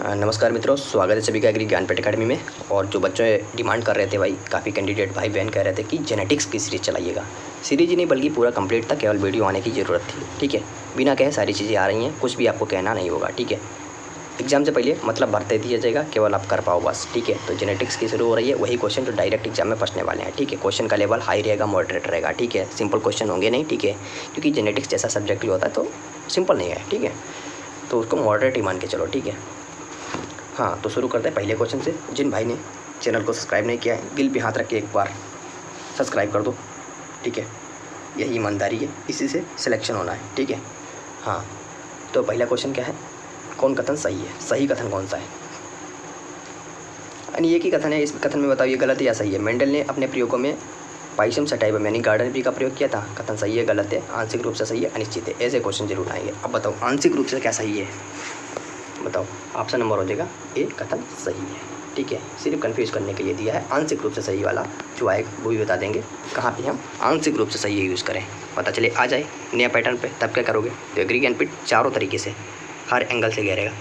नमस्कार मित्रों, स्वागत है सभी का एग्री ज्ञानपीठ अकेडमी में। और जो बच्चों डिमांड कर रहे थे भाई, काफ़ी कैंडिडेट भाई बहन कह रहे थे कि जेनेटिक्स की सीरीज़ चलाइएगा। सीरीज ही नहीं बल्कि पूरा कंप्लीट था, केवल वीडियो आने की ज़रूरत थी। ठीक है, बिना कहे सारी चीज़ें आ रही हैं, कुछ भी आपको कहना नहीं होगा। ठीक है, एग्जाम से पहले मतलब भरते दिया जाएगा, केवल आप कर पाओ बस। ठीक है, तो जेनेटिक्स की शुरू हो रही है, वही क्वेश्चन जो डायरेक्ट एग्जाम में फंसने वाले हैं। ठीक है, क्वेश्चन का लेवल हाई रहेगा, मॉडरेट रहेगा। ठीक है, सिंपल क्वेश्चन होंगे नहीं। ठीक है, क्योंकि जेनेटिक्स जैसा सब्जेक्ट ही होता है तो सिंपल नहीं है। ठीक है, तो उसको मॉडरेट ही मान के चलो। ठीक है, हाँ तो शुरू करते हैं पहले क्वेश्चन से। जिन भाई ने चैनल को सब्सक्राइब नहीं किया है, दिल पे हाथ रख के एक बार सब्सक्राइब कर दो। ठीक है, यही ईमानदारी है, इसी से सिलेक्शन होना है। ठीक है, हाँ तो पहला क्वेश्चन क्या है, कौन कथन सही है? सही कथन कौन सा है? यानी एक ही कथन है, इस कथन में बताओ ये गलत है या सही है। मेंडल ने अपने प्रयोगों में पाइशम सटाइबम यानी गार्डन बी का प्रयोग किया था। कथन सही है, गलत है, आंशिक रूप से सही है, अनिश्चित है। ऐसे क्वेश्चन जरूर आएंगे। अब बताओ आंशिक रूप से क्या सही है, बताओ। ऑप्शन नंबर हो जाएगा ए, कथन सही है। ठीक है, सिर्फ कंफ्यूज करने के लिए दिया है। आंशिक रूप से सही वाला जो आएगा वो भी बता देंगे कहाँ पे हम आंशिक रूप से सही यूज़ करें, पता चले आ जाए नया पैटर्न पे। तब क्या करोगे, तो एग्री ज्ञानपीठ चारों तरीके से हर एंगल से घेरेगा।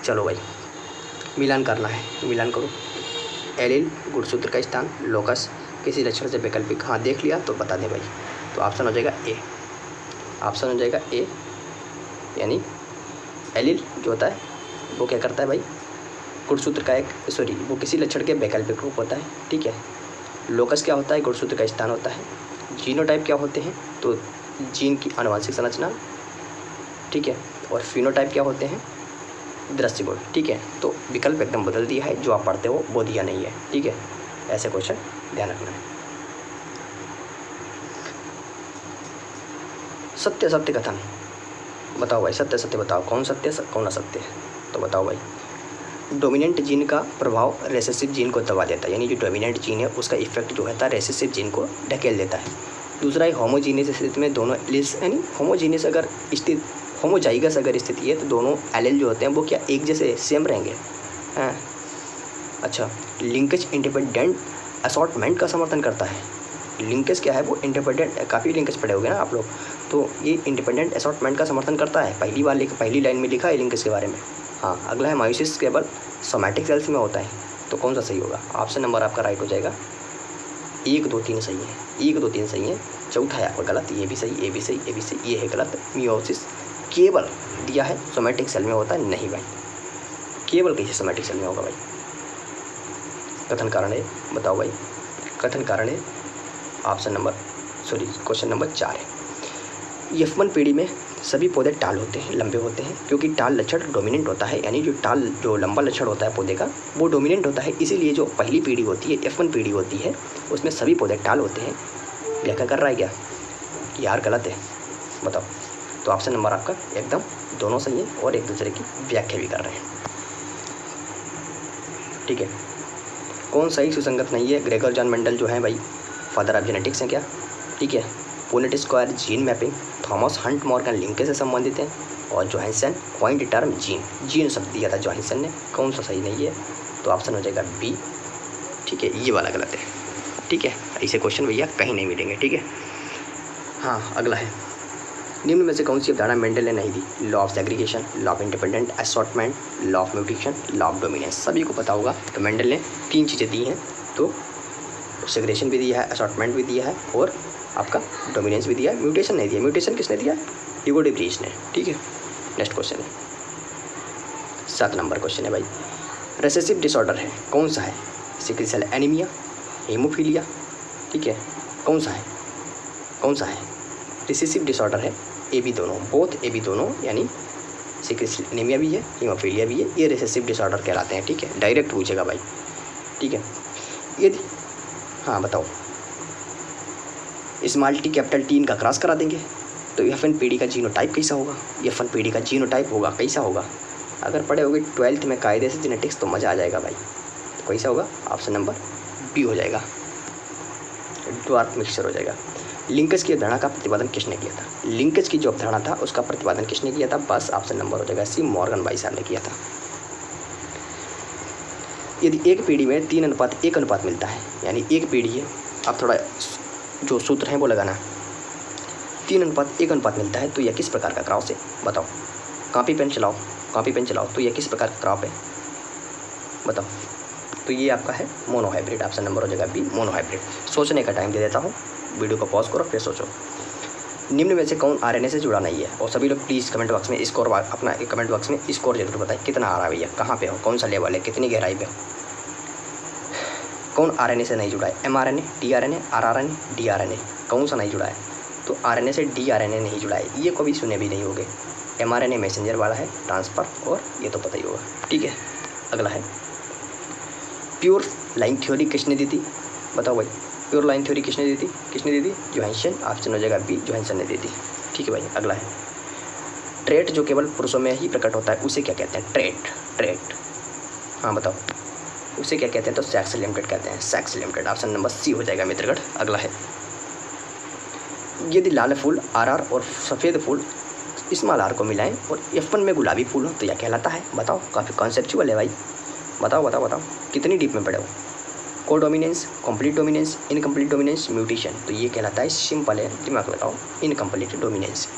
चलो भाई, मिलान करना है, मिलान करो। एलिल गुणसूत्र का स्थान, लोकस किसी लक्षण से वैकल्पिक। हाँ देख लिया तो बता दें भाई, तो ऑप्शन हो जाएगा ए। ऑप्शन हो जाएगा ए, यानी एलिल जो होता है वो क्या करता है भाई, गुणसूत्र का वो किसी लक्षण के वैकल्पिक रूप होता है। ठीक है, लोकस क्या होता है, गुणसूत्र का स्थान होता है। जीनोटाइप क्या होते हैं, तो जीन की आनुवंशिक संरचना। ठीक है, और फिनोटाइप क्या होते हैं, दृश्य गुण। ठीक है, तो विकल्प एकदम बदल दिया है, जो आप पढ़ते हो वो दिया नहीं है। ठीक है, ऐसे क्वेश्चन ध्यान रखना है। सत्य सत्य कथन बताओ भाई, सत्य सत्य बताओ, कौन सत्य कौन असत्य है, तो बताओ भाई। डोमिनेंट जीन का प्रभाव रेसेसिव जीन को दबा देता है, यानी जो डोमिनेंट जीन है उसका इफेक्ट जो होता है रेसेसिव जीन को ढकेल देता है। दूसरा है होमोजीनियस स्थिति में दोनों एलिल्स, यानी होमोजीनियस अगर स्थिति, होमोजाइगस अगर स्थिति है तो दोनों एलिल जो होते हैं वो क्या एक जैसे सेम रहेंगे। हाँ अच्छा, लिंकेज इंडिपेंडेंट असॉर्टमेंट का समर्थन करता है। लिंकेज क्या है, वो इंडिपेंडेंट, काफ़ी लिंकेज पढ़े होंगे ना आप लोग, तो ये इंडिपेंडेंट असॉर्टमेंट का समर्थन करता है। पहली लाइन में लिखा है लिंकेज के बारे में। हाँ अगला है मायोसिस केवल सोमैटिक सेल्स में होता है, तो कौन सा सही होगा? ऑप्शन नंबर आपका राइट हो जाएगा 1 2 3 सही है, 1 2 3 सही है। चौथा है आपका गलत, ये भी सही, ये भी सही, ये भी सही, ये है गलत। मियोसिस केवल दिया है सोमैटिक सेल में होता है, नहीं भाई, केवल कैसे सोमैटिक सेल में होगा भाई। कथन कारण है, बताओ भाई। कथन कारण है क्वेश्चन नंबर 4 है। F1 पीढ़ी में सभी पौधे टाल होते हैं, लंबे होते हैं, क्योंकि टाल लक्षण डोमिनेंट होता है, यानी जो लंबा लक्षण होता है पौधे का वो डोमिनेंट होता है। इसीलिए जो पहली पीढ़ी होती है, F1 पीढ़ी होती है, उसमें सभी पौधे टाल होते हैं। व्याख्या कर रहा है क्या यार, गलत है, बताओ। तो ऑप्शन नंबर आपका एकदम दोनों सही है और एक दूसरे की व्याख्या भी कर रहे हैं। ठीक है, कौन सही सुसंगत नहीं है? ग्रेगर जॉन मेंडल जो है भाई फादर ऑफ जेनेटिक्स हैं क्या? ठीक है, Punnett square gene mapping, Thomas Hunt Morgan linkage से संबंधित हैं, और जोहानसन कॉइन्ड टर्म जीन शब्द दिया था जोहानसन ने। कौन सा सही नहीं है? तो ऑप्शन हो जाएगा बी। ठीक है, ये वाला गलत है। ठीक है, ऐसे क्वेश्चन भैया कहीं नहीं मिलेंगे। ठीक है, हाँ अगला है, निम्न में से कौन सी अवधारणा मेंडल ने नहीं दी? Law of segregation, law of independent assortment, law of mutation, law of dominance. सभी को पता होगा, तो मेंडल ने 3 चीज़ें दी हैं, तो सेग्रीगेशन भी दिया है, असॉर्टमेंट भी दिया है, और आपका डोमिनेंस भी दिया है। म्यूटेशन नहीं दिया। म्यूटेशन किसने दिया? ह्यूगो डे व्रीज ने। ठीक है, नेक्स्ट क्वेश्चन है 7 नंबर क्वेश्चन है भाई। रेसेसिव डिसऑर्डर है, कौन सा है? Sickle cell anaemia, haemophilia. ठीक है, कौन सा है? कौन सा है? रिसेसिव डिसऑर्डर है ए बी दोनों, बोथ ए बी दोनों, यानी सिकल सेल एनीमिया भी है, हीमोफीलिया भी है, ये रिसेसिव डिसऑर्डर कहलाते हैं। ठीक है, डायरेक्ट पूछेगा भाई। ठीक है, यदि हाँ बताओ, स्मॉल टी कैपिटल टी इनका क्रॉस करा देंगे तो F1 पीढ़ी का जीनोटाइप कैसा होगा? F1 पीढ़ी का जीनोटाइप होगा कैसा होगा? अगर पढ़े होगे 12th में कायदे से जेनेटिक्स तो मज़ा आ जाएगा भाई। तो कैसा होगा? ऑप्शन नंबर बी हो जाएगा, ड्वार्फ मिक्सचर हो जाएगा। लिंकेज की अवधारणा का प्रतिपादन किसने किया था? लिंकेज की जो अवधारणा था उसका प्रतिपादन किसने किया था? बस ऑप्शन नंबर हो जाएगा सी, मॉर्गन भाई साहब ने किया था। यदि एक पीढ़ी में 3:1 मिलता है, यानी एक पीढ़ी है, अब थोड़ा जो सूत्र है वो लगाना, 3:1 मिलता है, तो यह किस प्रकार का क्रॉस है? बताओ, कॉपी पेन चलाओ, कॉपी पेन चलाओ। तो ये किस प्रकार का क्रॉप है बताओ। तो ये आपका है मोनोहाइब्रिड, ऑप्शन नंबर हो जाएगा बी मोनोहाइब्रिड। सोचने का टाइम दे देता हूँ, वीडियो को पॉज करो फिर सोचो। निम्न में से कौन आरएनए से जुड़ा नहीं है? और सभी लोग प्लीज़ कमेंट बॉक्स में स्कोर, अपना कमेंट बॉक्स में स्कोर जरूर बताएं कितना आ रहा है भैया, कहाँ पे हो, कौन सा लेवल है, कितनी गहराई पे हो। कौन आरएनए से नहीं जुड़ा है? एमआरएनए, टीआरएनए, आरआरएनए, डीआरएनए, कौन सा नहीं जुड़ा है? तो आरएनए से डीआरएनए नहीं जुड़ा है, ये कभी सुने भी नहीं होंगे। एमआरएनए मैसेंजर वाला है, ट्रांसफ़र, और ये तो पता ही होगा। ठीक है, अगला है प्योर लाइन थ्योरी किसने दी थी? बताओ भाई, प्योर लाइन थ्योरी किसने दी थी? किसने दी थी? जोहानसन, ऑप्शन हो जाएगा बी जोहानसन ने दी थी। ठीक है भाई, अगला है ट्रेट जो केवल पुरुषों में ही प्रकट होता है उसे क्या कहते हैं? ट्रेट, हाँ बताओ उसे क्या कहते हैं? तो सेक्स लिमिटेड कहते हैं, sex limited, option number C हो जाएगा मित्रगढ़। अगला है यदि लाल फूल आर और सफ़ेद फूल स्मॉल आर को मिलाएं और F1 में गुलाबी फूल हो तो यह कहलाता है? बताओ, काफ़ी कॉन्सेप्चुअल है भाई, बताओ कितनी डीप में पढ़े हो। को dominance, complete dominance, incomplete dominance, mutation, तो ये कहलाता है, सिंपल है, दिमाग लगाओ, इनकम्प्लीट डोमिनेंस।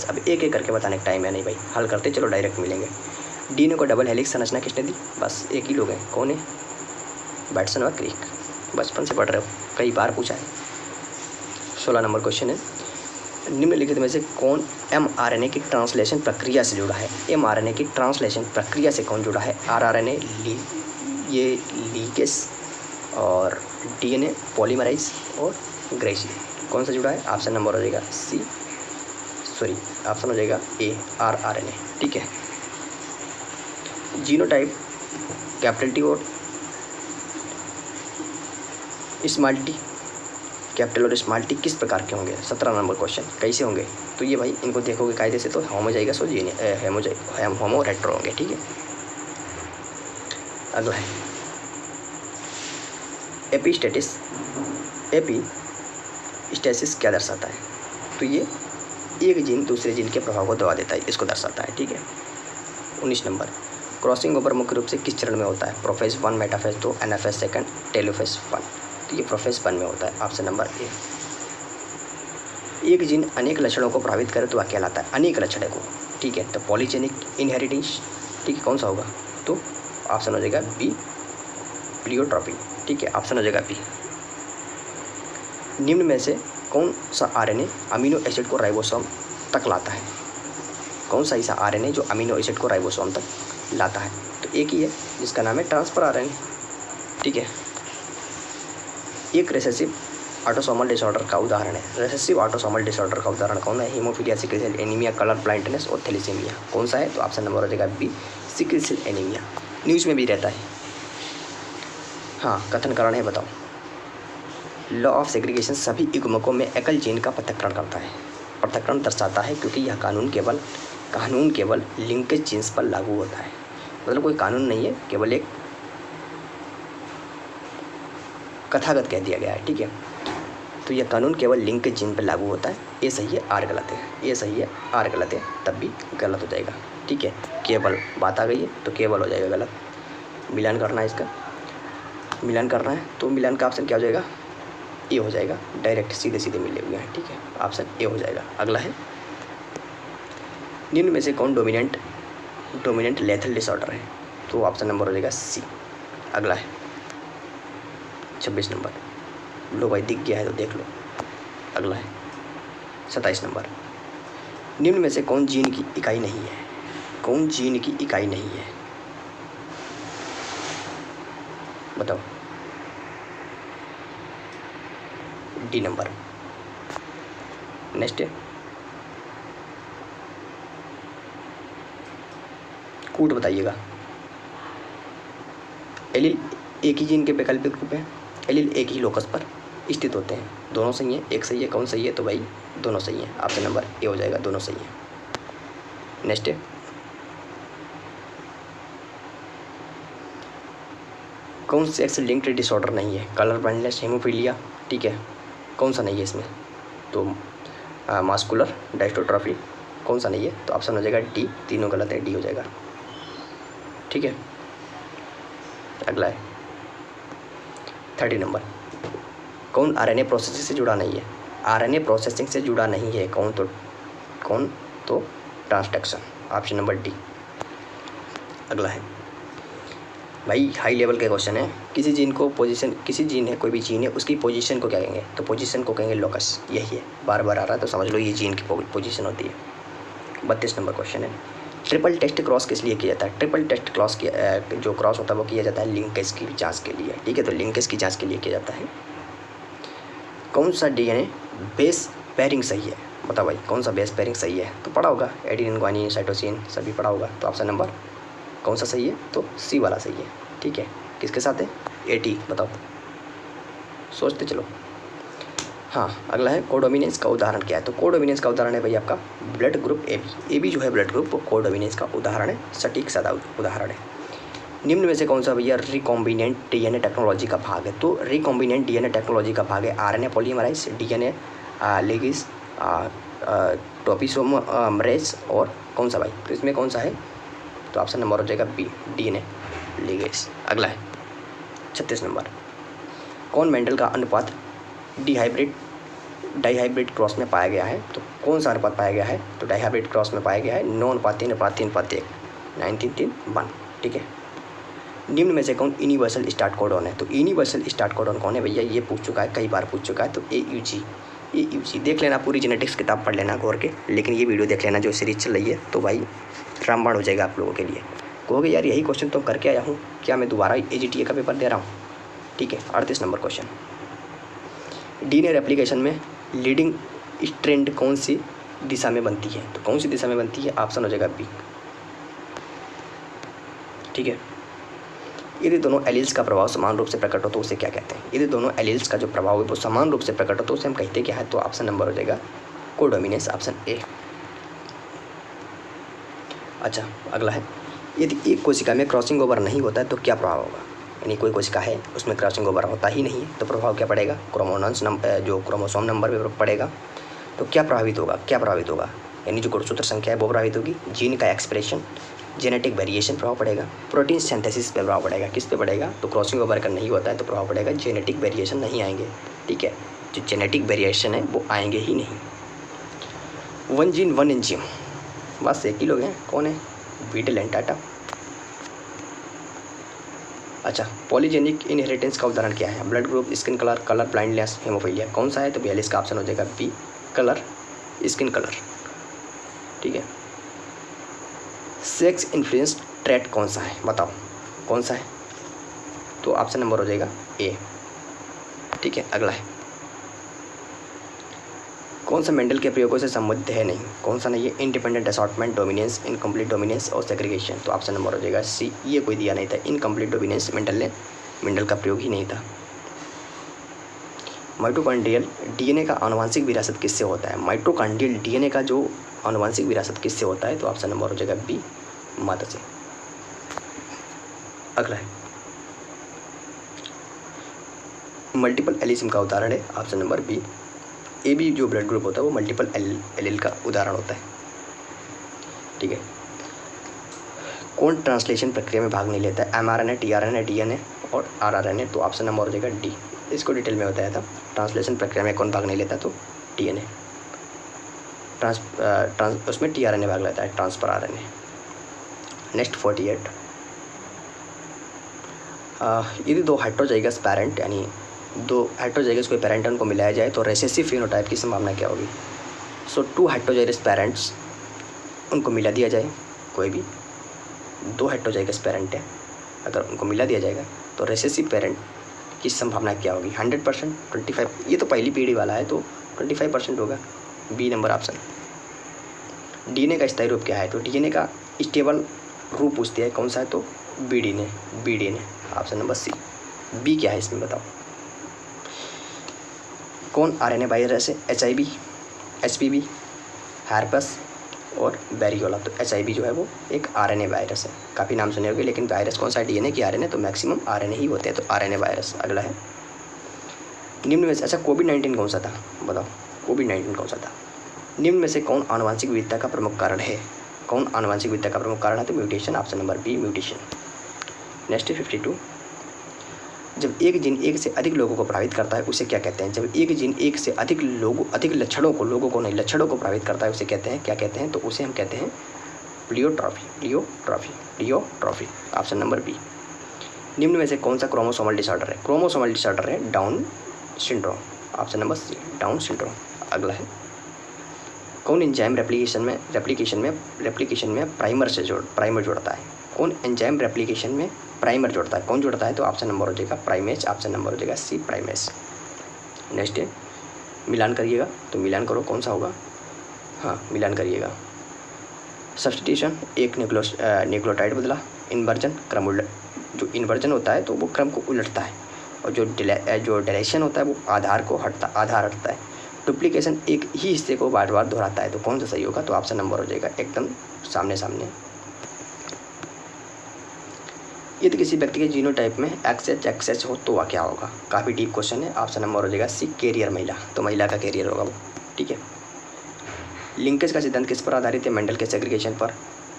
अब एक एक करके बताने का टाइम है नहीं भाई, हल करते चलो, डायरेक्ट मिलेंगे। डीएनए को डबल हेलिक्स संरचना किसने दी? बस एक ही लोग हैं, कौन है? बैटसन और क्रिक, बचपन से पढ़ रहे हो, कई बार पूछा है। 16 नंबर क्वेश्चन है, निम्नलिखित में से कौन एमआरएनए की ट्रांसलेशन प्रक्रिया से जुड़ा है? एमआरएनए की ट्रांसलेशन प्रक्रिया से कौन जुड़ा है? आरआरएनए ये लीकेज, और डीएनए पॉलीमराइज, और ग्रेसी, कौन सा जुड़ा है? ऑप्शन नंबर हो जाएगा ऑप्शन हो जाएगा ए आरआरएनए। ठीक है, जीनोटाइप कैपिटल टी और स्मॉल टी, कैपिटल और स्मॉल टी किस प्रकार के होंगे? 17 नंबर क्वेश्चन, कैसे होंगे? तो ये भाई इनको देखोगे कायदे से तो होमोजाइगस और होमो रेट्रो होंगे। ठीक है, अगला है एपिस्टेसिस क्या दर्शाता है? तो ये एक जीन दूसरे जीन के प्रभाव को दबा देता है, इसको दर्शाता है। ठीक है, 19 नंबर, क्रॉसिंग ओवर मुख्य रूप से किस चरण में होता है? Prophase 1, metaphase 2, anaphase 2, telophase 1। तो ये प्रोफेज 1 में होता है, ऑप्शन नंबर ए। एक जीन अनेक लक्षणों को प्रभावित करे तो वह कहलाता है? अनेक लक्षणों को। ठीक है, तो पॉलीजेनिक इनहेरिटेंस। ठीक है, कौन सा होगा? तो ऑप्शन हो जाएगा बी प्लियोट्रॉपी। ठीक है, ऑप्शन हो जाएगा बी। निम्न में से कौन सा आरएनए अमीनो एसिड को राइबोसोम तक लाता है? कौन सा ऐसा आरएनए जो अमीनो एसिड को राइबोसोम तक लाता है? तो एक ही है जिसका नाम है ट्रांसफर आरएनए। ठीक है, एक रिसेसिव ऑटोसोमल डिसऑर्डर का उदाहरण है। रिसेसिव ऑटोसोमल डिसऑर्डर का उदाहरण कौन है? Haemophilia, sickle cell anaemia, colour blindness और थैलेसीमिया, कौन सा है? तो ऑप्शन नंबर हो जाएगा B sickle cell anaemia. News में भी रहता है। हाँ, कथन कारण है, बताओ। लॉ ऑफ सेग्रीगेशन सभी युग्मकों में एकल जीन का पृथक्करण करता है। पृथक्करण दर्शाता है क्योंकि यह कानून केवल लिंकेज जीन्स पर लागू होता है। मतलब कोई कानून नहीं है, केवल एक कथागत कह दिया गया है। ठीक है, तो यह कानून केवल लिंकेज जीन पर लागू होता है। ए सही है, आर गलत है। ए सही है, आर गलत है, तब भी गलत हो जाएगा। ठीक है, केवल बात आ गई है तो केवल हो जाएगा गलत। मिलान करना है, इसका मिलान करना है तो मिलान का ऑप्शन क्या हो जाएगा? ए हो जाएगा। डायरेक्ट सीधे मिले हुए हैं। ठीक है, ऑप्शन ए हो जाएगा। अगला है निम्न में से कौन डोमिनेंट लेथल डिसऑर्डर है? तो ऑप्शन नंबर हो जाएगा सी। अगला है 26 नंबर, लो भाई दिख गया है तो देख लो। अगला है 27 नंबर, निम्न में से कौन जीन की इकाई नहीं है? कौन जीन की इकाई नहीं है? बताओ। D number. नेक्स्ट है कूट, बताइएगा। एलील एक ही जीन के वैकल्पिक रूप है। एलील एक ही लोकस पर स्थित होते हैं। दोनों सही हैं, एक सही है, कौन सही है? तो भाई दोनों सही हैं। ऑप्शन नंबर ए हो जाएगा, दोनों सही हैं। नेक्स्ट है कौन सेक्स लिंक्ड डिसऑर्डर नहीं है? Colour blindness, haemophilia. ठीक है, कौन सा नहीं है इसमें? तो मास्कुलर डायस्ट्रोफी, कौन सा नहीं है? तो ऑप्शन हो जाएगा डी। तीनों गलत है, डी हो जाएगा। ठीक है, अगला है 30 नंबर, कौन आरएनए प्रोसेसिंग से जुड़ा नहीं है? आरएनए प्रोसेसिंग से जुड़ा नहीं है कौन? तो ट्रांसडक्शन, ऑप्शन नंबर डी। अगला है भाई हाई लेवल का क्वेश्चन है, किसी जीन को पोजीशन, किसी जीन है, कोई भी जीन है, उसकी पोजीशन को क्या कहेंगे, तो पोजीशन को कहेंगे लोकस। यही है, बार बार आ रहा है तो समझ लो ये जीन की पोजीशन होती है। 32 नंबर क्वेश्चन है, ट्रिपल टेस्ट क्रॉस किस लिए किया जाता है। ट्रिपल टेस्ट क्रॉस जो क्रॉस होता है वो किया जाता है लिंकेज की जाँच के लिए। ठीक है, तो लिंकेज की जाँच के लिए किया जाता है। कौन सा DNA बेस पेयरिंग सही है, बताओ भाई कौन सा बेस पेयरिंग सही है, तो पढ़ा होगा एडेनिन, ग्वानिन, साइटोसिन सभी पढ़ा होगा। तो ऑप्शन नंबर कौन सा सही है, तो सी वाला सही है। ठीक है, किसके साथ है, AT, बताओ, सोचते चलो। हाँ, अगला है कोडोमिनेंस का उदाहरण क्या है, तो कोडोमिनेंस का उदाहरण है भाई आपका ब्लड ग्रुप AB। AB जो है ब्लड ग्रुप, वो कोडोमिनेंस का उदाहरण है, सटीक सादा उदाहरण है। निम्न में से कौन सा भैया रिकॉम्बिनेंट DNA टेक्नोलॉजी का भाग है, तो रिकॉम्बिनेंट DNA टेक्नोलॉजी का भाग है RNA पॉलीमराइज, DNA लिगेज, टोपोसोमरेज और कौन सा भाई, तो इसमें कौन सा है, तो ऑप्शन नंबर हो जाएगा बी, DNA लिगेज। अगला है 36 नंबर, कौन मेंडल का अनुपात डाइहाइब्रिड क्रॉस में पाया गया है, तो कौन सा अनुपात पाया गया है, तो डाइहाइब्रिड क्रॉस में पाया गया है 9:3:3:1, 9:3:1। ठीक है, निम्न में से कौन यूनिवर्सल स्टार्ट कोडॉन है, तो यूनिवर्सल स्टार्ट कोडॉन कौन है भैया, ये पूछ चुका है, कई बार पूछ चुका है, तो AUG देख लेना, पूरी जेनेटिक्स किताब पढ़ लेना गौर के, लेकिन ये वीडियो देख लेना जो सीरीज चल रही है, तो भाई रामबाण हो जाएगा आप लोगों के लिए। कहोगे यार यही क्वेश्चन तो करके आया हूँ, क्या मैं दोबारा AGTA का पेपर दे रहा हूँ। ठीक है, 38 नंबर क्वेश्चन, DNA रेप्लिकेशन में लीडिंग स्ट्रैंड कौन सी दिशा में बनती है, तो कौन सी दिशा में बनती है, ऑप्शन हो जाएगा बी। ठीक है, यदि दोनों एलील्स का प्रभाव समान रूप से प्रकट हो तो उसे क्या कहते हैं, यदि दोनों एलील्स का जो प्रभाव है वो समान रूप से प्रकट हो तो उसे हम कहते क्या है, तो ऑप्शन नंबर हो जाएगा कोडोमिनेंस, ऑप्शन ए। अच्छा, अगला है, यदि एक कोशिका में क्रॉसिंग ओवर नहीं होता है तो क्या प्रभाव होगा, यानी कोई कोशिका है उसमें क्रॉसिंग ओवर होता ही नहीं है तो प्रभाव क्या पड़ेगा, जो क्रोमोसोम नंबर पे पड़ेगा, तो क्या प्रभावित होगा, यानी जो गुणसूत्र संख्या है वो प्रभावित होगी, जीन का एक्सप्रेशन, जेनेटिक वेरिएशन प्रभाव पड़ेगा, प्रोटीन सिंथेसिस पे प्रभाव पड़ेगा, किस पे पड़ेगा, तो क्रॉसिंग ओवर अगर नहीं होता है तो प्रभाव पड़ेगा जेनेटिक वेरिएशन नहीं आएंगे। ठीक है, जो जेनेटिक वेरिएशन है वो आएंगे ही नहीं। 1 जीन 1 एंजाइम, बस एक ही लोग हैं, कौन है, बीटल एंड टाटा। अच्छा, पॉलीजेनिक इनहेरिटेंस का उदाहरण क्या है, blood group, skin colour, colour blindness, haemophilia, कौन सा है, तो 42 का ऑप्शन हो जाएगा बी, कलर, स्किन कलर। ठीक है, सेक्स इन्फ्लुएंस ट्रेट कौन सा है, बताओ कौन सा है, तो ऑप्शन नंबर हो जाएगा ए। ठीक है, अगला है, कौन सा मेंडल के प्रयोगों से संबंधित है नहीं, कौन सा नहीं है, independent assortment, dominance, incomplete dominance और सेग्रीगेशन, तो ऑप्शन नंबर हो जाएगा सी, ये कोई दिया नहीं था, इनकम्प्लीट डोमिनेंस मेंडल का प्रयोग ही नहीं था। माइटोकॉन्ड्रियल DNA का आनुवंशिक विरासत किससे होता है, माइटोकॉन्ड्रियल DNA का जो आनुवंशिक विरासत किससे होता है, तो ऑप्शन नंबर हो जाएगा बी, माता से। अगला है, मल्टीपल एलिज्म का उदाहरण है, ऑप्शन नंबर बी, AB जो ब्लड ग्रुप होता है वो मल्टीपल एलील का उदाहरण होता है। ठीक है, कौन ट्रांसलेशन प्रक्रिया में भाग नहीं लेता है, mRNA, tRNA, DNA और rRNA, तो ऑप्शन नंबर हो जाएगा डी, इसको डिटेल में बताया था, ट्रांसलेशन प्रक्रिया में कौन भाग नहीं लेता, तो DNA, उसमें tRNA भाग लेता है, ट्रांसफर RNA। नेक्स्ट 48, यदि दो हेटेरोजाइगस पेरेंट, यानी दो हेटेरोजाइगस कोई पेरेंट उनको मिलाया जाए तो रिसेसिव फिनोटाइप की संभावना क्या होगी, सो 2 हेटेरोजाइगस पेरेंट्स उनको मिला दिया जाए, कोई भी 2 हेटेरोजाइगस पेरेंट है अगर उनको मिला दिया जाएगा तो रिसेसिव पेरेंट की संभावना क्या होगी, 100%, 25, ये तो पहली पीढ़ी वाला है तो 25% होगा, बी नंबर ऑप्शन। DNA का स्थायी रूप क्या है, तो DNA का स्टेबल रूप पूछते हैं कौन सा है, तो BDNA, ऑप्शन नंबर सी। बी क्या है इसमें बताओ, कौन RNA वायरस है, HIV, HPV, हैरपस और बैरियोला, तो HIV जो है वो एक RNA वायरस है, काफ़ी नाम सुने होंगे, लेकिन वायरस कौन सा है, DNA की RNA, तो मैक्सिमम RNA ही होते हैं, तो RNA वायरस। अगला है, निम्न में से, अच्छा कोविड-19 कौन सा था, बताओ कोविड-19 कौन सा था, निम्न में से कौन आनुवंशिक विविधता का प्रमुख कारण है, कौन आनुवंशिक विविधता का प्रमुख कारण है, तो mutation, option number B, mutation. Next 52, जब एक जीन एक से अधिक लोगों को प्रभावित करता है उसे क्या कहते हैं, जब एक जीन एक से अधिक लक्षणों को प्रभावित करता है उसे कहते हैं, क्या कहते हैं, तो उसे हम कहते हैं प्लियोट्रॉफी। Option number B. निम्न में से कौन सा क्रोमोसोमल डिसऑर्डर है? क्रोमोसोमल डिसऑर्डर है Down syndrome. Option number C, Down syndrome. अगला है, कौन एंजाइम रेप्लिकेशन में प्राइमर जोड़ता है? कौन एंजाइम रेप्लिकेशन में प्राइमर जोड़ता है? कौन जोड़ता है? तो ऑप्शन नंबर हो जाएगा प्राइमेज। ऑप्शन नंबर हो जाएगा सी, प्राइमेज। नेक्स्ट है, मिलान करिएगा, तो मिलान करो, कौन सा होगा? हाँ, मिलान करिएगा। सब्स्टिट्यूशन, एक न्यूक्लियोटाइड बदला। इन्वर्जन, जो इन्वर्जन होता है तो वो क्रम को उलटता है, और जो डिलेशन होता है वो आधार हटता है। डुप्लीकेशन, एक ही हिस्से को बार बार दोहराता है, तो कौन सा सही होगा? तो ऑप्शन नंबर हो जाएगा एकदम सामने। यदि किसी व्यक्ति के जीनोटाइप में XX हो तो वह क्या होगा? काफ़ी डीप क्वेश्चन है। ऑप्शन नंबर हो जाएगा सी, कैरियर महिला, तो महिला का कैरियर होगा वो। ठीक है। लिंकेज का सिद्धांत किस पर आधारित है? मेंडल के सेग्रीगेशन पर।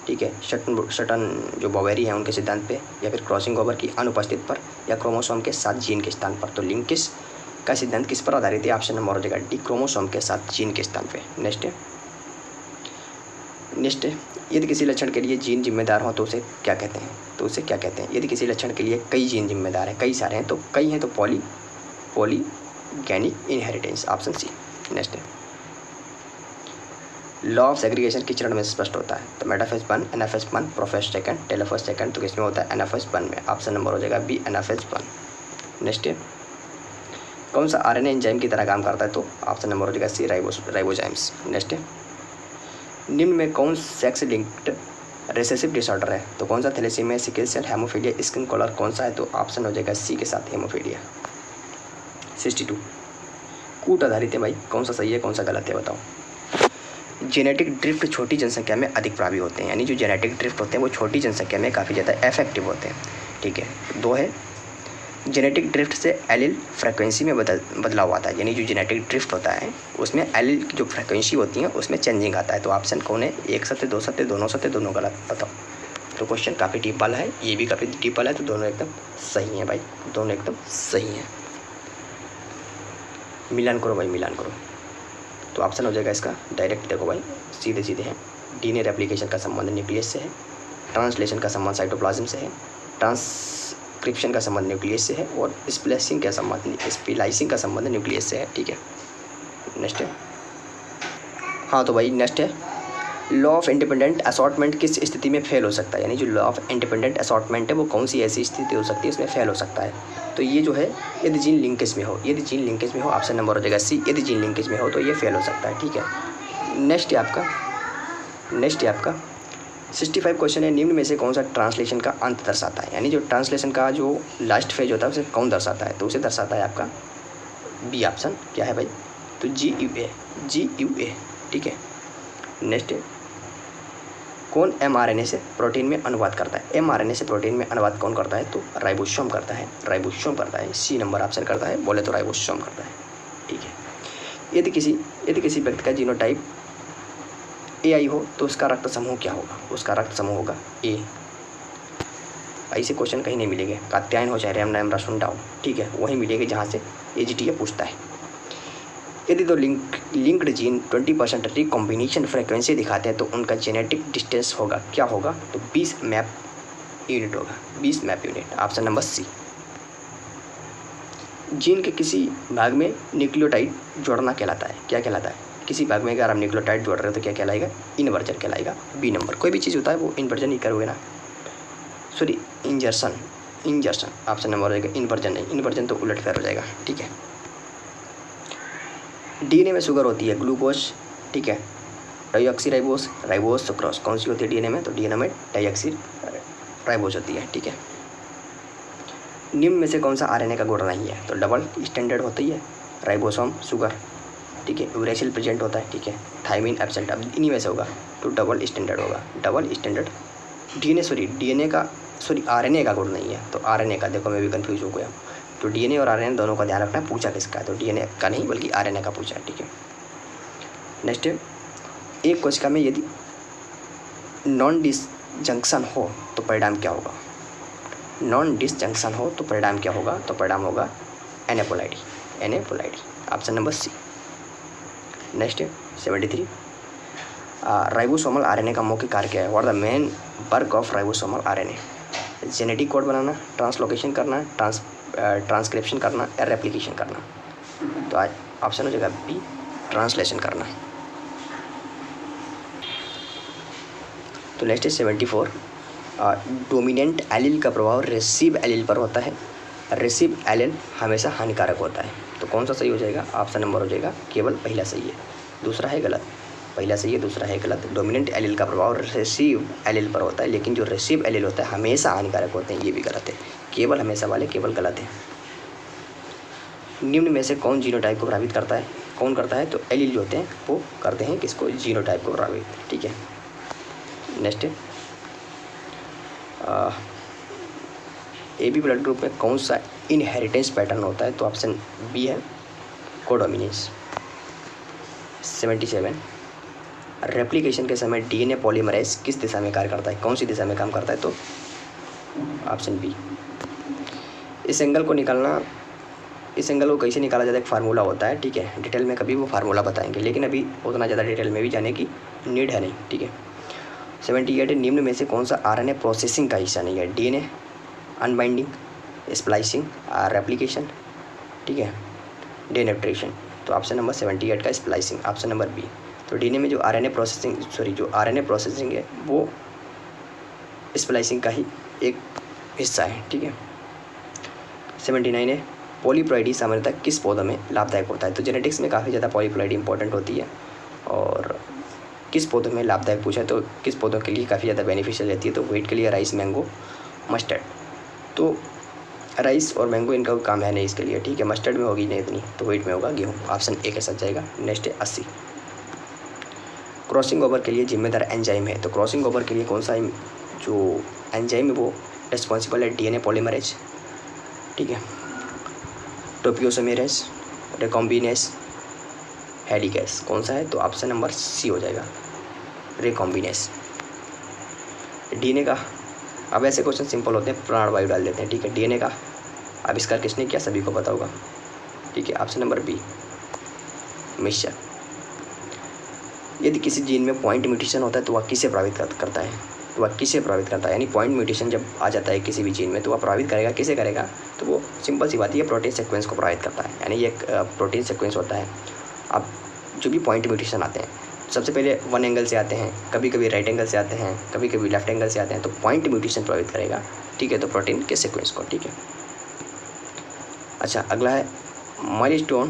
ठीक है। शटन जो बोवेरी हैं उनके सिद्धांत पे, या फिर क्रॉसिंग ओवर की अनुपस्थिति पर, या क्रोमोसोम के साथ जीन के स्थान पर। तो लिंकेज का सिद्धांत किस पर आधारित है? ऑप्शन नंबर हो जाएगा डी, क्रोमोसोम के साथ जीन के स्थान पे। नेक्स्ट है, यदि किसी लक्षण के लिए जीन जिम्मेदार हो तो उसे क्या कहते हैं? यदि किसी लक्षण के लिए कई जीन जिम्मेदार हैं, कई सारे हैं, तो कई हैं तो polygenic inheritance. Option C. Next है, लॉ ऑफ सेग्रीगेशन किस चरण में स्पष्ट होता है? तो metaphase 1, anaphase 1, prophase second, telophase second. तो किसमें होता है? एनाफेज 1 में। ऑप्शन नंबर हो जाएगा बी, एनाफेज 1। नेक्स्ट है, कौन सा RNA एंजाइम की तरह काम करता है? तो ऑप्शन नंबर हो जाएगा सी, राइबोजाइम्स। नेक्स्ट है, निम्न में कौन सेक्स लिंक्ड रिसेसिव डिसऑर्डर है? तो कौन सा? Thalassaemia, sickle cell, haemophilia, skin colour, कौन सा है? तो ऑप्शन हो जाएगा सी के साथ, हेमोफीलिया। 62, कूट आधारित है भाई, कौन सा सही है, कौन सा गलत है, बताओ। जेनेटिक ड्रिफ्ट छोटी जनसंख्या में अधिक प्रभावी होते हैं, यानी जो जेनेटिक ड्रिफ्ट होते हैं वो छोटी जनसंख्या में काफ़ी ज़्यादा इफेक्टिव होते हैं। ठीक है। 2 है, जेनेटिक ड्रिफ्ट से एलील फ्रिक्वेंसी में बदलाव आता है, यानी जो जेनेटिक ड्रिफ्ट होता है उसमें एलील की जो फ्रिक्वेंसी होती है उसमें चेंजिंग आता है। तो ऑप्शन कौन है? 1 सत्य, 2 सत्य, दोनों सत्य, दोनों गलत, बताओ। तो क्वेश्चन काफ़ी डीप वाला है, ये भी काफ़ी डीप वाला है, तो दोनों एकदम सही हैं भाई, दोनों एकदम सही हैं। मिलान करो भाई, मिलान करो। तो ऑप्शन हो जाएगा इसका डायरेक्ट, देखो भाई सीधे हैं। DNA रेप्लिकेशन का संबंध न्यूक्लियस से है, ट्रांसलेशन का संबंध साइटोप्लाज्म से है, ट्रांसक्रिप्शन का संबंध न्यूक्लियस से है, और स्प्लाइसिंग का संबंध न्यूक्लियस से है। ठीक है। नेक्स्ट है, हाँ तो भाई नेक्स्ट है, लॉ ऑफ इंडिपेंडेंट असॉर्टमेंट किस स्थिति में फेल हो सकता है? यानी जो लॉ ऑफ इंडिपेंडेंट असॉर्टमेंट है वो कौन सी ऐसी स्थिति हो सकती है इसमें फेल हो सकता है? तो ये जो है, यदि जीन लिंकेज में हो, ऑप्शन नंबर हो जाएगा सी, यदि जीन लिंकेज में हो तो ये फेल हो सकता है। ठीक है। नेक्स्ट है आपका 65 क्वेश्चन है, निम्न में से कौन सा ट्रांसलेशन का अंत दर्शाता है? यानी जो ट्रांसलेशन का जो लास्ट फेज होता है उसे कौन दर्शाता है? तो उसे दर्शाता है आपका बी ऑप्शन, क्या है भाई? तो GUA। ठीक है। नेक्स्ट है, कौन mRNA से प्रोटीन में अनुवाद करता है? mRNA से प्रोटीन में अनुवाद कौन करता है? तो राइबोसोम करता है, सी नंबर ऑप्शन करता है, बोले तो राइबोसोम करता है। ठीक है। यदि किसी व्यक्ति का जीनोटाइप AI हो तो उसका रक्त समूह क्या होगा? उसका रक्त समूह होगा A। ऐसे क्वेश्चन कहीं नहीं मिलेंगे, कात्यायन हो चाहे रैमनाम रासुंडा हो, ठीक है, वहीं मिलेंगे जहाँ से AGTA पूछता है। यदि तो लिंक्ड जीन 20% रिकॉम्बिनेशन फ्रीक्वेंसी दिखाते हैं तो उनका जेनेटिक डिस्टेंस होगा, क्या होगा? तो 20 मैप यूनिट होगा, 20 map unit. Option number C. Gene के किसी भाग में न्यूक्लियोटाइड जोड़ना कहलाता है, क्या कहलाता है? किसी भाग में अगर आप न्यूक्लियोटाइड जोड़ रहे हो तो क्या कहलाएगा? इन्वर्जन कहलाएगा। B number. कोई भी चीज़ होता है वो इन्वर्जन ही करोगे ना, सॉरी इंजर्सन। ऑप्शन नंबर हो जाएगा इन्वर्जन नहीं, इन्वर्जन तो उलट फेर हो जाएगा। ठीक है। DNA में शुगर होती है ग्लूकोज, ठीक है, डाइऑक्सीराइबोस, राइबोस, सुक्रोज, कौन सी होती है DNA में? तो DNA में डाइऑक्सीराइबोस होती है। ठीक है। निम्न में से कौन सा RNA का गुण नहीं है? तो डबल स्टैंडर्ड होती है, राइबोसोम, शुगर, ठीक है, यूरेसिल प्रेजेंट होता है, ठीक है, थायमिन एब्सेंट, अब इन्हीं में से होगा तो डबल स्टैंडर्ड होगा, डबल स्टैंडर्ड। RNA का गुण नहीं है, तो RNA का, देखो मैं भी कंफ्यूज हो गया, तो DNA और RNA दोनों का ध्यान रखना है, पूछा किसका है? तो DNA का नहीं बल्कि RNA का पूछा है। ठीक है। नेक्स्ट है, एक कोशिका में यदि नॉन डिसजंक्शन हो तो परिणाम क्या होगा? नॉन डिसजंक्शन हो तो परिणाम क्या होगा? तो परिणाम होगा aneuploidy. Option number C. Next है 73, राइबोसोमल आरएनए का मुख्य कार्य क्या है? What the main work of ribosomal RNA? Genetic code बनाना, ट्रांसलोकेशन करना, ट्रांसक्रिप्शन करना या रेप्लिकेशन करना। तो आज ऑप्शन हो जाएगा बी, ट्रांसलेशन करना। तो नेक्स्ट है 74। डोमिनेंट एलील का प्रभाव रिसीव एलील पर होता है। रिसीव एलील हमेशा हानिकारक होता है। तो कौन सा सही हो जाएगा? ऑप्शन नंबर हो जाएगा केवल पहला सही है, दूसरा है गलत। पहला सही है, दूसरा है गलत। डोमिनेंट एलील का प्रभाव रिसीव एलील पर होता है, लेकिन जो रिसीव एलील होता है हमेशा हानिकारक होते हैं, ये भी गलत है। केवल हमेशा वाले केवल गलत है। निम्न में से कौन जीनोटाइप को प्रभावित करता है? कौन करता है? तो एलील जो होते हैं वो करते हैं किसको? जीनोटाइप को प्रभावित। ठीक है, नेक्स्ट AB ब्लड ग्रुप में कौन सा इनहेरिटेंस पैटर्न होता है? तो ऑप्शन बी है, कोडोमिनेंस। 77। रेप्लिकेशन के समय DNA पॉलीमरेज किस दिशा में कार्य करता है? कौन सी दिशा में काम करता है? तो ऑप्शन बी। इस एंगल को कैसे निकाला जाता है? एक फार्मूला होता है, ठीक है। डिटेल में कभी वो फार्मूला बताएंगे, लेकिन अभी उतना ज़्यादा डिटेल में भी जाने की नीड है नहीं, ठीक है। 78। निम्न में से कौन सा RNA प्रोसेसिंग का हिस्सा नहीं है? DNA अनबाइंडिंग, स्प्लाइसिंग, रेप्लिकेशन, ठीक है, डेनेट्रेशन। तो ऑप्शन नंबर 78 का स्प्लाइसिंग, ऑप्शन नंबर बी। तो DNA में जो RNA प्रोसेसिंग है वो स्प्लाइसिंग का ही एक हिस्सा है, ठीक है। 79 है, पॉलीप्लॉइडी सामान्यतः किस पौधों में लाभदायक होता है? तो जेनेटिक्स में काफ़ी ज़्यादा पॉलीप्लॉइडी इंपॉर्टेंट होती है, और किस पौधों में लाभदायक पूछा है तो किस पौधों के लिए काफ़ी ज़्यादा बेनिफिशियल रहती है? तो व्हीट के लिए राइस, मैंगो, मस्टर्ड। तो राइस और मैंगो इनका कोई काम है नहीं इसके लिए, ठीक है। मस्टर्ड में होगी नहीं इतनी, तो व्हीट में होगा गेहूँ। ऑप्शन ए के साथ जाएगा। नेक्स्ट है 80। क्रॉसिंग ओवर के लिए जिम्मेदार एंजाइम है। तो क्रॉसिंग ओवर के लिए कौन सा जो एंजाइम है वो रिस्पॉन्सिबल है? DNA पॉलीमरेज, ठीक है, टोपियोसोमेरेज, रिकॉम्बिनेस, हेलिकेस। कौन सा है? तो ऑप्शन नंबर सी हो जाएगा, रिकॉम्बिनेस। DNA का, अब ऐसे क्वेश्चन सिंपल होते हैं, प्राणवायु डाल देते हैं, ठीक है। DNA का आविष्कार किसने किया? सभी को पता होगा, ठीक है। Option number B, mixture. यदि किसी जीन में पॉइंट म्यूटेशन होता है तो वह किसे प्रभावित करता है? तो वह किसे प्रभावित करता है? यानी पॉइंट म्यूटेशन जब आ जाता है किसी भी जीन में तो वह प्रभावित करेगा, किसे करेगा? तो वो सिंपल सी बात है, प्रोटीन सीक्वेंस को प्रभावित करता है। यानी ये प्रोटीन सीक्वेंस होता है। अब जो भी पॉइंट म्यूटेशन आते हैं सबसे पहले वन एंगल से आते हैं, कभी कभी राइट एंगल से आते हैं, कभी कभी लेफ्ट एंगल से आते हैं, तो पॉइंट म्यूटेशन प्रभावित करेगा, ठीक है, तो प्रोटीन के सीक्वेंस को, ठीक है। अच्छा, अगला है माइलस्टोन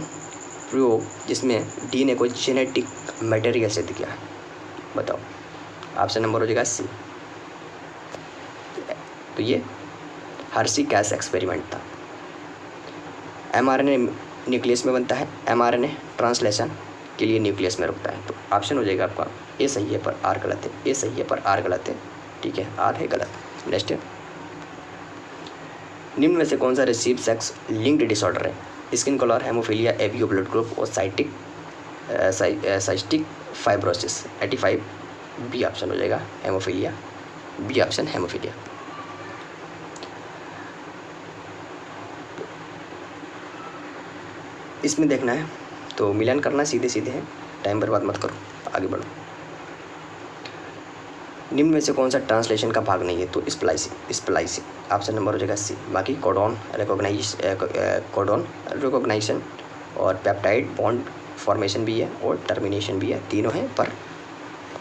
प्रयोग जिसमें DNA को जेनेटिक मटेरियल से किया है, बताओ। ऑप्शन नंबर हो जाएगा सी। तो ये हर्शी कैस एक्सपेरिमेंट था। mRNA न्यूक्लियस में बनता है, mRNA ट्रांसलेशन के लिए न्यूक्लियस में रुकता है। तो ऑप्शन हो जाएगा आपका ए सही है पर आर गलत है, ए सही है पर आर गलत है, ठीक है, आर है गलत। नेक्स्ट है, निम्न में से कौन सा रिसीव सेक्स लिंक्ड डिसऑर्डर है? Skin colour, haemophilia, ABO blood group और साइस्टिक फाइब्रोसिस। 85 बी ऑप्शन हो जाएगा, हेमोफीलिया, बी ऑप्शन हेमोफीलिया। इसमें देखना है तो मिलान करना सीधे सीधे है, टाइम बर्बाद मत करो, आगे बढ़ो। निम्न में से कौन सा ट्रांसलेशन का भाग नहीं है? तो स्प्लाइसिंग, ऑप्शन नंबर हो जाएगा सी। बाकी कोडॉन रिकॉग्नाइजेशन और पेप्टाइड बॉन्ड फॉर्मेशन भी है और टर्मिनेशन भी है, तीनों हैं पर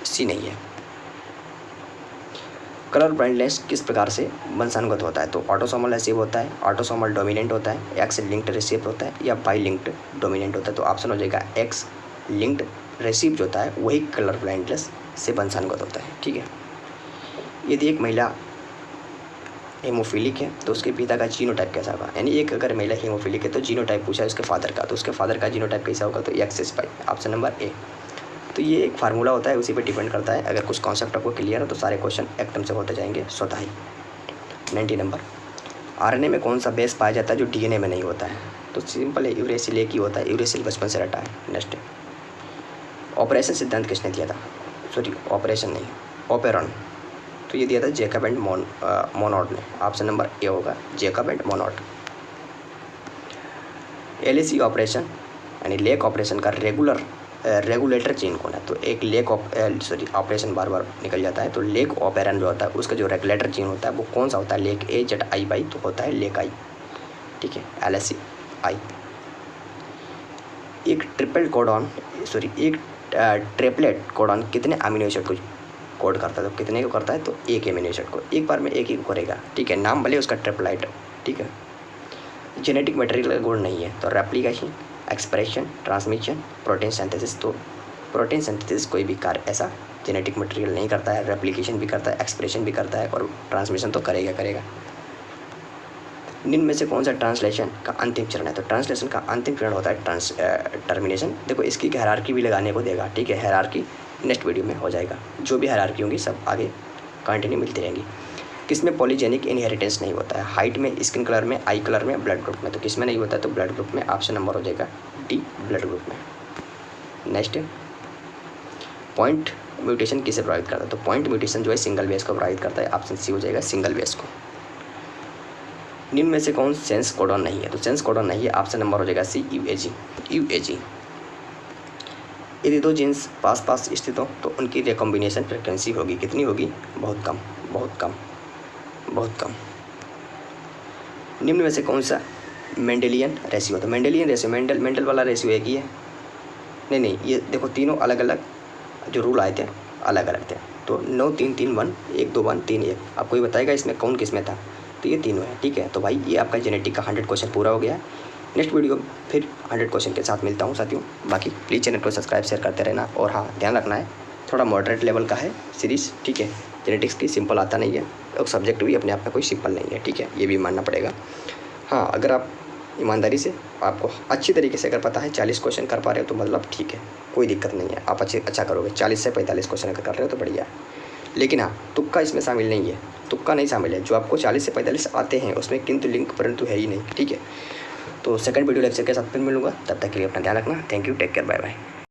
सी नहीं है। कलर ब्लाइंडनेस किस प्रकार से वंशानुगत होता है? तो ऑटोसोमल रिसीव होता है, ऑटोसोमल डोमिनेंट होता है, एक्स लिंक्ड रिसीव होता है या बाई लिंक्ड डोमिनेंट होता है। तो ऑप्शन हो जाएगा एक्स लिंक्ड रिसीव जो होता है वही कलर ब्लाइंडनेस से वंशानुगत होता है, ठीक है। यदि एक महिला हेमोफिलिक है तो उसके पिता का जीनोटाइप कैसा होगा? यानी एक अगर महिला हेमोफिलिक है तो जीनोटाइप पूछा है उसके फादर का, तो उसके फादर का जीनोटाइप कैसा होगा? तो XS5, ऑप्शन नंबर ए। तो ये एक फार्मूला होता है, उसी पे डिपेंड करता है। अगर कुछ कॉन्सेप्ट आपको क्लियर है तो सारे क्वेश्चन एकदम से होते जाएंगे स्वतः ही। 90 नंबर, RNA में कौन सा बेस पाया जाता है जो DNA में नहीं होता है? तो सिंपल है, यूरेसिल एक ही होता है, यूरेसिल बचपन से रटा है। नेक्स्ट, ऑपरेशन सिद्धांत किसने दिया था? सॉरी, ऑपरेशन नहीं, ऑपेरॉन। तो ये दिया था जैकब एंड मोनॉट ने, ऑप्शन नंबर ए होगा, जैकब एंड मोनॉट। LAC ऑपरेशन यानी लेक ऑपरेशन का रेगुलर रेगुलेटर जीन कौन है? तो एक लेक ऑपरेशन बार बार निकल जाता है, तो लेक ऑपेरन जो होता है उसका जो रेगुलेटर जीन होता है वो कौन सा होता है? Lake A Z I by, तो होता है लेक आई, ठीक है, LSI आई। एक ट्रिपलेट कोडॉन कितने अमीनो एसिड को कोड करता है? तो कितने को करता है? तो एक अमीनो एसिड को, एक बार में एक ही को करेगा, ठीक है, नाम भले उसका ट्रिपलाइट, ठीक है। जेनेटिक मटेरियल का गुण नहीं है, तो replication, expression, transmission, protein synthesis. तो प्रोटीन सिंथेसिस कोई भी कार्य ऐसा जेनेटिक मटेरियल नहीं करता है, रेप्लिकेशन भी करता है, एक्सप्रेशन भी करता है और ट्रांसमिशन तो करेगा। निम्न में से कौन सा ट्रांसलेशन का अंतिम चरण है? तो ट्रांसलेशन का अंतिम चरण होता है टर्मिनेशन। देखो इसकी हायरार्की भी लगाने को देगा, ठीक है, हायरार्की नेक्स्ट वीडियो में हो जाएगा, जो भी हायरार्की होंगी सब आगे कंटिन्यू मिलती रहेंगी। किसमें पॉलीजेनिक इनहेरिटेंस नहीं होता है? हाइट में, स्किन कलर में, आई कलर में, ब्लड ग्रुप में। तो किसमें नहीं होता है? तो ब्लड ग्रुप में। ऑप्शन नंबर हो जाएगा डी, ब्लड ग्रुप में। नेक्स्ट, पॉइंट म्यूटेशन किसे प्रभावित करता है? तो पॉइंट म्यूटेशन जो है सिंगल बेस को प्रभावित करता है, ऑप्शन सी हो जाएगा, सिंगल बेस को। निम्न में से कौन सेंस कोडॉन नहीं है? तो सेंस कोडॉन नहीं है, ऑप्शन नंबर हो जाएगा सी, यूएजी। यदि दो जीन्स पास पास स्थित हो तो उनकी रिकॉम्बिनेशन फ्रिक्वेंसी होगी, कितनी होगी? बहुत कम। निम्न में से कौन सा मेंडेलियन रेशियो? तो मेंडेलियन रेशियो, मेंडल वाला रेशियो एक ही है। नहीं, ये देखो तीनों अलग अलग जो रूल आए थे अलग अलग थे। तो 9 3 3 1 1 2 1 3 1, आपको ये बताएगा इसमें कौन किस में था? तो ये तीनों है, ठीक है। तो भाई ये आपका जेनेटिक का 100 क्वेश्चन पूरा हो गया है। नेक्स्ट वीडियो फिर 100 क्वेश्चन के साथ मिलता हूँ साथियों। बाकी प्लीज़ चैनल को सब्सक्राइब शेयर करते रहना, और हाँ ध्यान रखना है थोड़ा मॉडरेट लेवल का है सीरीज़, ठीक है। जेनेटिक्स की सिंपल आता नहीं है, और सब्जेक्ट भी अपने आप में कोई सिंपल नहीं है, ठीक है, ये भी मानना पड़ेगा। हाँ, अगर आप ईमानदारी से आपको अच्छी तरीके से अगर पता है 40 क्वेश्चन कर पा रहे हो तो मतलब ठीक है, कोई दिक्कत नहीं है, आप अच्छा करोगे। 40 से 45 क्वेश्चन अगर कर रहे हो तो बढ़िया है। लेकिन हाँ, तुक्का इसमें शामिल नहीं है, तुक्का नहीं शामिल है। जो आपको 40 से 45 आते हैं उसमें किंतु लिंक परंतु है ही नहीं, ठीक है। तो सेकंड वीडियो लेक्चर के साथ फिर मिलूंगा, तब तक के लिए अपना ध्यान रखना। Thank you, take care, bye bye.